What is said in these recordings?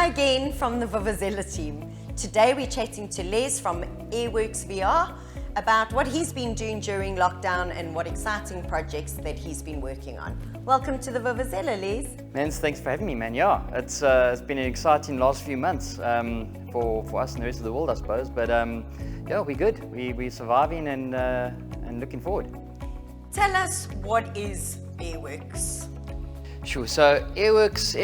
again from the Vuvuzela team. Today we're chatting to Les from Airworx VR about what he's been doing during lockdown and what exciting projects that he's been working on. Welcome to the Vuvuzela, Les. Mans, thanks for having me, man. Yeah, it's been an exciting last few months for us and the rest of the world, I suppose. But yeah, we're good. We're surviving and looking forward. Tell us, what is Airworx? Sure. So Airworx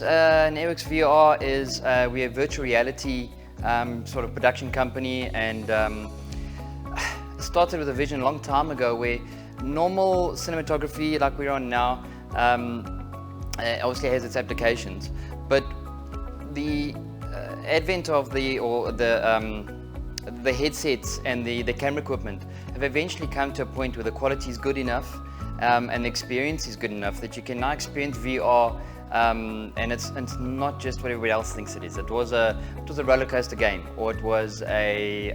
and Airworx VR is we're a virtual reality sort of production company, and started with a vision a long time ago where normal cinematography like we're on now obviously has its applications, but the advent of the headsets and the camera equipment have eventually come to a point where the quality is good enough and the experience is good enough that you can now experience VR, and it's not just what everybody else thinks it is. It was a roller coaster game, or it was a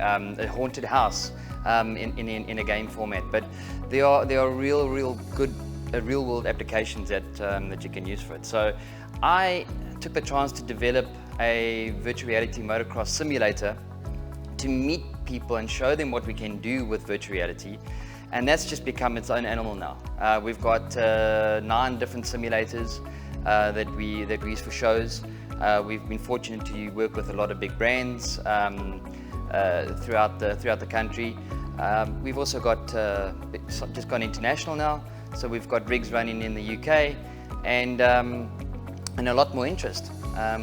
haunted house in a game format. But there are real good real world applications that you can use for it. So I took the chance to develop a virtual reality motocross simulator to meet people and show them what we can do with virtual reality. And that's just become its own animal now. We've got 9 different simulators that we use for shows. We've been fortunate to work with a lot of big brands throughout the country. We've also got just gone international now, so we've got rigs running in the UK and a lot more interest.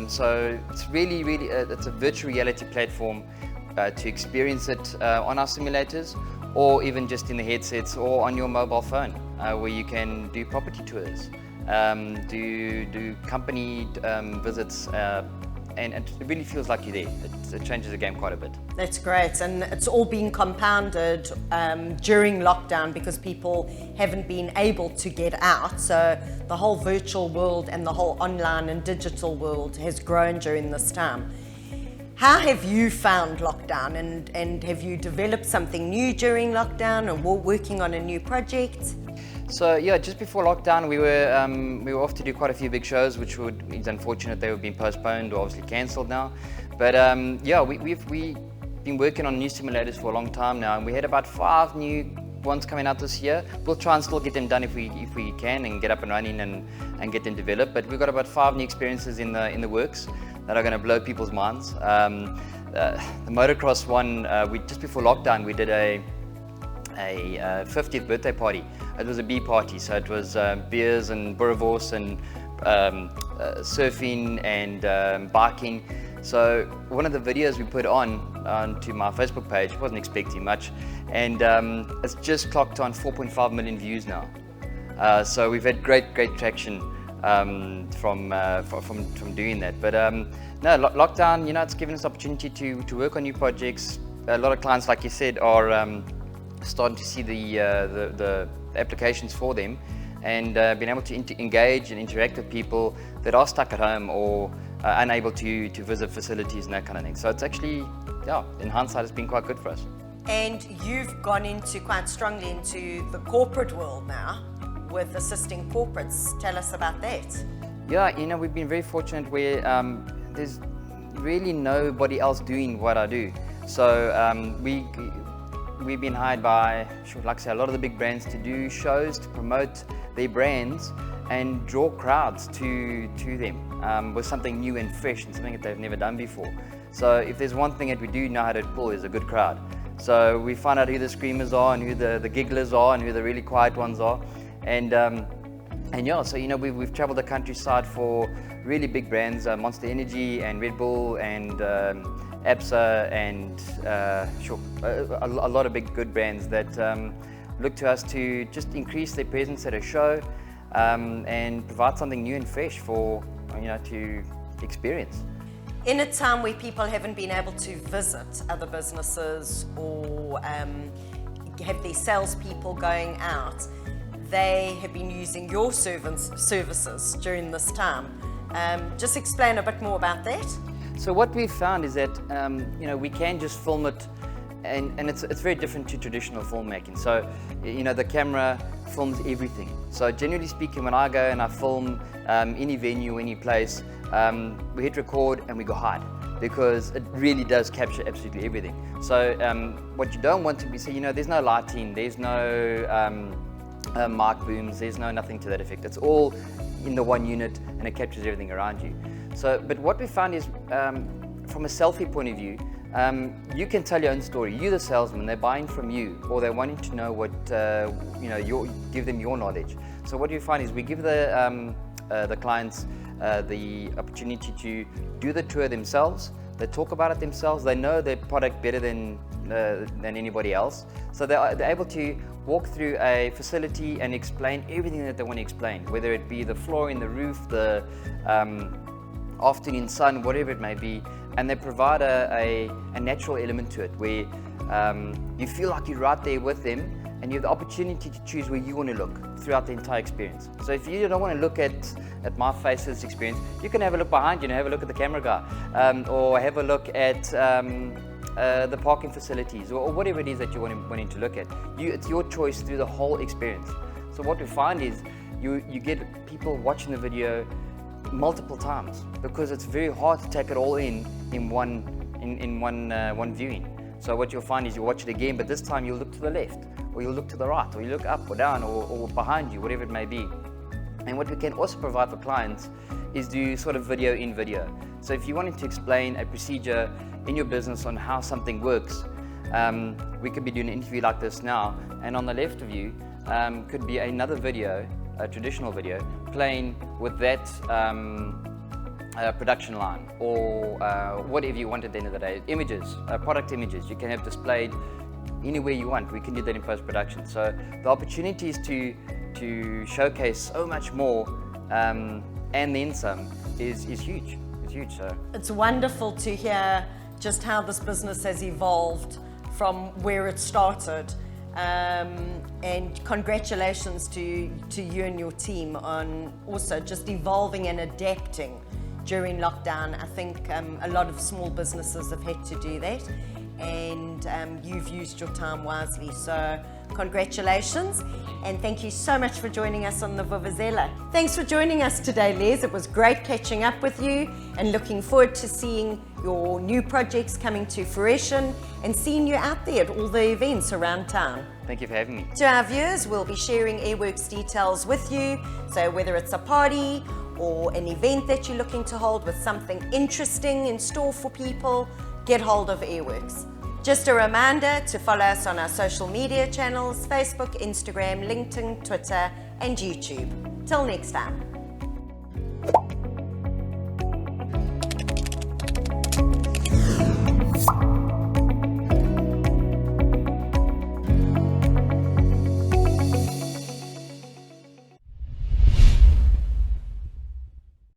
So it's really it's a virtual reality platform to experience it on our simulators, or even just in the headsets or on your mobile phone, where you can do property tours, do company visits, and it really feels like you're there. It changes the game quite a bit. That's great, and it's all been compounded during lockdown because people haven't been able to get out. So the whole virtual world and the whole online and digital world has grown during this time. How have you found lockdown, and have you developed something new during lockdown, or working on a new project? So yeah, just before lockdown, we were off to do quite a few big shows, which it's unfortunate they were being postponed or obviously cancelled now. But yeah, we've been working on new simulators for a long time now, and we had about 5 new ones coming out this year. We'll try and still get them done if we can, and get up and running and get them developed. But we've got about 5 new experiences in the works that are going to blow people's minds. The motocross one, just before lockdown, we did a 50th birthday party. It was a bee party, so it was beers and boerewors and surfing and biking. So one of the videos we put onto my Facebook page, wasn't expecting much, and it's just clocked on 4.5 million views now. So we've had great traction from doing that. But no, lockdown, it's given us opportunity to work on new projects. A lot of clients, like you said, are starting to see the applications for them, and being able to engage and interact with people that are stuck at home or unable to visit facilities and that kind of thing. So it's actually, yeah, in hindsight, it's been quite good for us. And you've gone quite strongly into the corporate world now, with assisting corporates. Tell us about that. Yeah, we've been very fortunate where there's really nobody else doing what I do. So we've been hired by, like I say, a lot of the big brands to do shows, to promote their brands and draw crowds to them with something new and fresh and something that they've never done before. So if there's one thing that we do know how to pull, is a good crowd. So we find out who the screamers are and who the gigglers are and who the really quiet ones are. And yeah, so we've traveled the countryside for really big brands, Monster Energy and Red Bull and ABSA and a lot of big good brands that look to us to just increase their presence at a show and provide something new and fresh for to experience. In a time where people haven't been able to visit other businesses or have their salespeople going out, they have been using your services during this time. Just explain a bit more about that. So what we've found is that we can just film it and it's very different to traditional filmmaking. So, you know, the camera films everything. So generally speaking, when I go and I film any venue, any place, we hit record and we go hide, because it really does capture absolutely everything. So what you don't want to be, so, you know, there's no lighting, there's no mic booms, there's nothing to that effect. It's all in the one unit and it captures everything around you. So, but what we found is, from a selfie point of view, you can tell your own story. You're the salesman, they're buying from you, or they're wanting to know what, you know, give them your knowledge. So what you find is we give the clients the opportunity to do the tour themselves. They talk about it themselves. They know their product better than anybody else. So they're able to walk through a facility and explain everything that they want to explain, whether it be the flooring, the roof, the afternoon sun, whatever it may be. And they provide a natural element to it, where you feel like you're right there with them, and you have the opportunity to choose where you want to look throughout the entire experience. So if you don't want to look at my face's experience, you can have a look behind you and have a look at the camera guy, or have a look at the parking facilities, or whatever it is that you're wanting to look at. It's your choice through the whole experience. So what we find is you get people watching the video multiple times, because it's very hard to take it all in one viewing. So what you'll find is you'll watch it again, but this time you'll look to the left, or you'll look to the right, or you look up or down, or behind you, whatever it may be. And what we can also provide for clients is do sort of video in video. So if you wanted to explain a procedure in your business on how something works, we could be doing an interview like this now, and on the left of you could be another video, a traditional video, playing with that production line, or whatever you want at the end of the day. Images, product images, you can have displayed anywhere you want. We can do that in post-production. So the opportunities to showcase so much more, and then some, is huge. It's huge. So it's wonderful to hear just how this business has evolved from where it started. And congratulations to you and your team on also just evolving and adapting during lockdown. I think a lot of small businesses have had to do that, and you've used your time wisely. So congratulations, and thank you so much for joining us on the Vuvuzela. Thanks for joining us today, Les. It was great catching up with you, and looking forward to seeing your new projects coming to fruition and seeing you out there at all the events around town. thank you for having me. To our viewers, we'll be sharing Airworx details with you. So whether it's a party or an event that you're looking to hold with something interesting in store for people, get hold of Airworx. Just a reminder to follow us on our social media channels: Facebook, Instagram, LinkedIn, Twitter, and YouTube. Till next time.